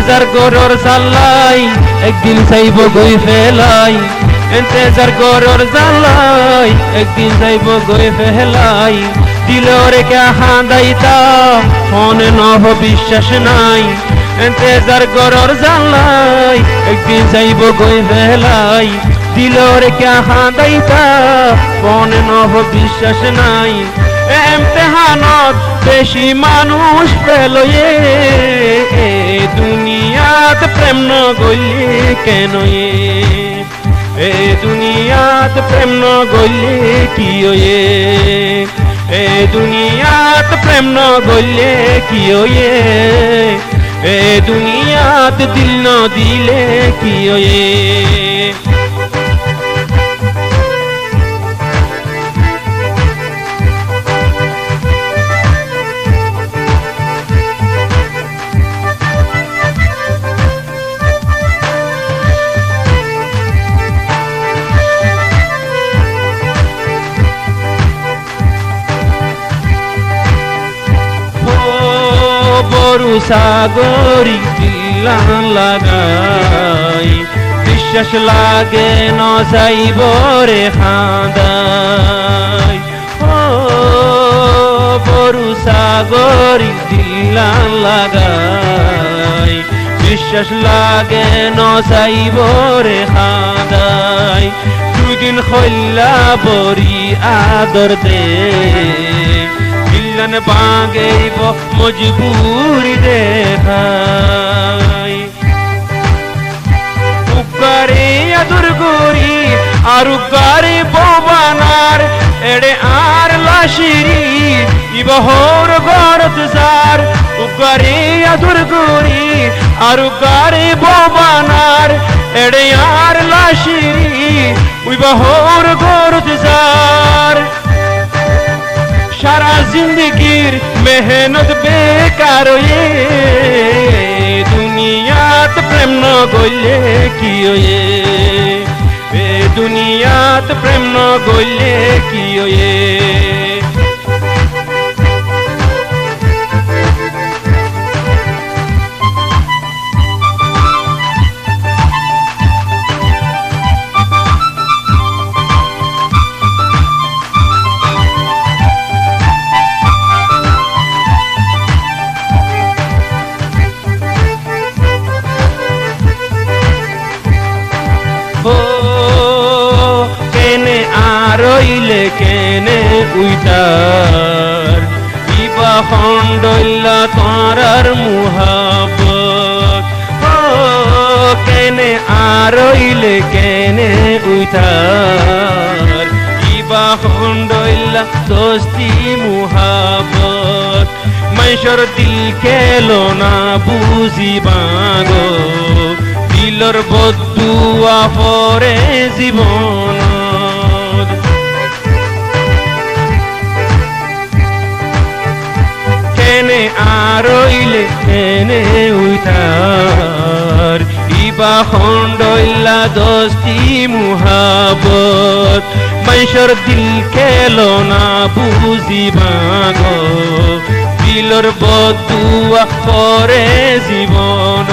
যার গরর জাল্লাই একদিন চাইব গই ফেলাই যার গরর জাল্লাই একদিন চাইব গই ফেলাই দিলরে কে হাঁদাইতা মনে নহ বিশ্বাস নাই যার গরর জাল্লাই একদিন চাইব গই ফেলাই দিলরে কে হাঁদাইতা মনে নহ বিশ্বাস নাই এমতেহানত বেশি মানুষ পেলয়ে দুনিয়াত প্রেম ন গইলে কেন এ দুনিয়াত প্রেম ন গইলে কি এ দুনিয়াত প্রেম ন গইলে কি এ দুনিয়াত দিল ন দিলে কি বড়ু সাগরি দিলান লাগাই বিশ্বাস লাগে ন যাইব রে খাঁদাই ও বড়ু সাগরি দিলান লাগাই বিশ্বাস লাগে ন যাইব রে খাঁদাই দুদিন খৈলা বরি আদর দে দিলন বাগেইব মজবুরি দেখাই উগারে আদর গরি আর উগারে ববানার এড়ে আর লাশিরি ইবহর গরত জার উগারে আদর গরি আর উগারে ববানার এড়ে আর লাশিরি ইবহর গরত জার সারা জিন্দগির মেহনত বেকার দুনিয়াত প্রেম ন গইলে কি এ দুনিয়াত প্রেম ন গইলে কি কেনে আরইলে কেনে উইতার ইবা খন্ডইলা তোরার মুহাব্বত কেনে আরইলে কেনে উইতার ইবা খন্ডইলা দোস্তি মুহাব্বত মানুষের দিল কেলো না বুঝিবাগো দিলর বদুয়া পরে জীবন কেনে আরইলে কেনে উইতার ইবা খন্ডইলা দোস্তি মুহাব্বত মানুষের দিল কেলো না বুঝিবাগো দিলর বদুয়া পরে জীবন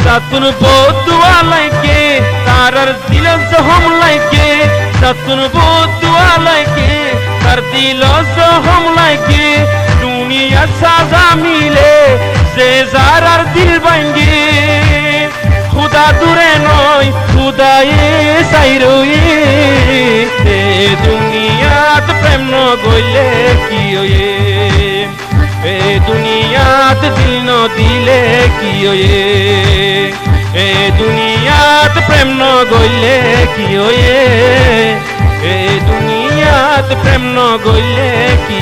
সাতুন বদুয়া লাইকে তারার দিল জহম লাইকে সাতুন বদুয়া লাইকে তার দিল জহম লাইকে দুনিয়া সাজা মিলে যে যারার দিল ভাঙ্গে খুদা দূরে নয় খুদায়ে চাইরই দুনিয়াত প্রেম ন গইলে কি এ দুনিয়াত দিল ন দিলে কি এ দুনিয়াত প্রেম ন গইলে কি এ দুনিয়াত প্রেম ন গইলে কি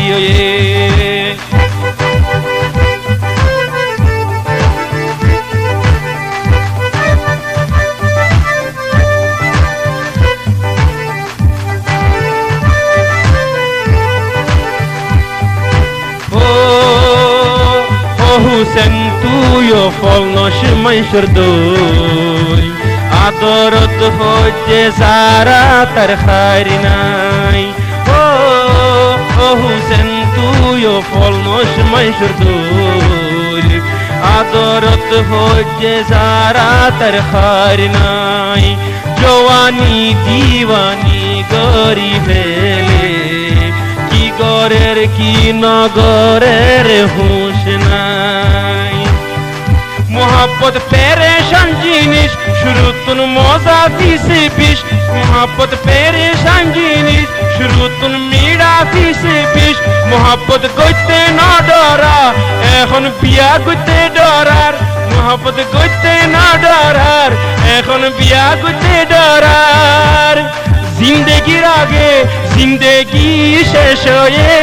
হুসেন তুইও ফল নস মাইসর দই আদরত হচ্ছে সারা তার খারি নাই ও হুসেন তুইও ফল নস মাইসর দই আদরত হচ্ছে যারা তার খার নাই জওয়ানি দিওয়ানি গরি ফেলে কি গরের কি নগরের হুঁশ নাই মোহাব্বত পেরেশান জিনিস শুরুতুন মজা দিছে বিষ মোহাব্বত পেরেশান জিনিস শুরুতুন মিড়া দিছে বিষ মোহাব্বত গইতে না ডরা এখন বিয়া গইতে ডরার মোহাব্বত গইতে না ডরার এখন বিয়া গইতে ডরার জিন্দেগির আগে জিন্দেগি শেষ হয়ে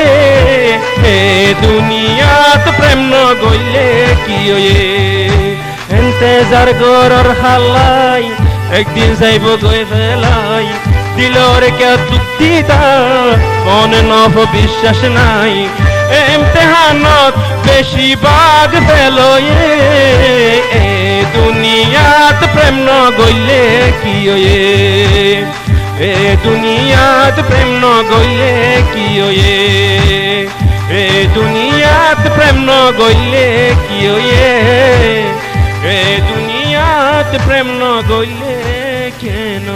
হে দুনিয়াত প্রেম ন গইলে কি হয়ে এন্তেজার গরর হালাই একদিন যাইব গই ফেলাই দিলর কে দুঃখিতা মনে নভ বিশ্বাস নাই এমতেহানত বেশি বাগ ফেলয়ে এ দুনিয়াত প্রেম ন গইলে কি হয়ে এ দুনিয়াত প্রেম ন গইলে কি হয়ে এ দুনিয়াত প্রেম ন গইলে কি হয়ে এ দুনিয়াত প্রেম ন গইলে কেন